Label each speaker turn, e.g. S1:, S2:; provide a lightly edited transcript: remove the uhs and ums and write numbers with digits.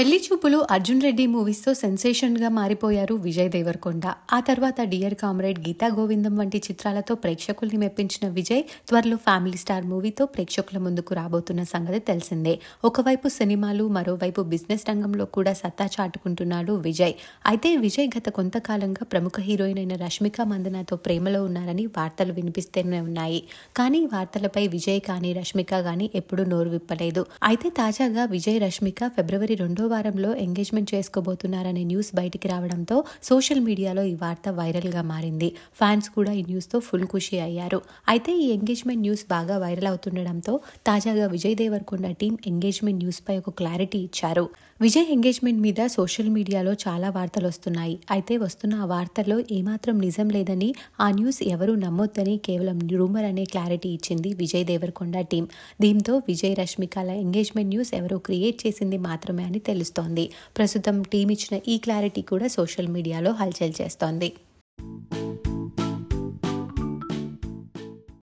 S1: పెళ్లి చూపులు అర్జున్ రెడ్డి మూవీస్తో సెన్సేషన్గా మారిపోయారు విజయ్ దేవరకొండ. ఆ తర్వాత డియర్ కామ్రేడ్, గీతా గోవిందం వంటి చిత్రాలతో ప్రేక్షకుల్ని మెప్పించిన విజయ్ త్వరలో ఫ్యామిలీ స్టార్ మూవీతో ప్రేక్షకుల ముందుకు రాబోతున్న సంగతి తెలిసిందే. ఒకవైపు సినిమాలు, మరోవైపు బిజినెస్ రంగంలో కూడా సత్తా చాటుకుంటున్నాడు విజయ్. అయితే విజయ్ గత కొంతకాలంగా ప్రముఖ హీరోయిన్ అయిన రష్మిక మందనాతో ప్రేమలో ఉన్నారని వార్తలు వినిపిస్తూనే ఉన్నాయి. కానీ వార్తలపై విజయ్ కానీ రష్మిక కానీ ఎప్పుడూ నోరు విప్పలేదు. అయితే తాజాగా విజయ్, రష్మిక ఫిబ్రవరి 2వ వారంలో ఎంగేజ్మెంట్ చేసుకోబోతున్నారనే న్యూస్ బయటికి రావడంతో సోషల్ మీడియాలో ఈ వార్త వైరల్ గా మారింది. ఫ్యాన్స్ కూడా ఈ న్యూస్ తో ఫుల్ ఖుషి అయ్యారు. అయితే ఈ ఎంగేజ్మెంట్ న్యూస్ బాగా వైరల్ అవుతుండడంతో తాజాగా Vijay Deverakonda team engagement news పై ఒక క్లారిటీ ఇచ్చారు. విజయ్ ఎంగేజ్మెంట్ మీద సోషల్ మీడియాలో చాలా వార్తలు వస్తున్నాయి. అయితే వస్తున్న ఆ వార్తల్లో ఏమాత్రం నిజం లేదని, ఆ న్యూస్ ఎవరూ నమ్మొద్దని కేవలం రూమర్ అనే క్లారిటీ ఇచ్చింది విజయ్ దేవరకొండ టీం. దీంతో విజయ్, రష్మికల ఎంగేజ్మెంట్ న్యూస్ ఎవరో క్రియేట్ చేసింది మాత్రమే అని తెలుస్తోంది. ప్రస్తుతం టీం ఇచ్చిన ఈ క్లారిటీ కూడా సోషల్ మీడియాలో హల్చల్ చేస్తోంది.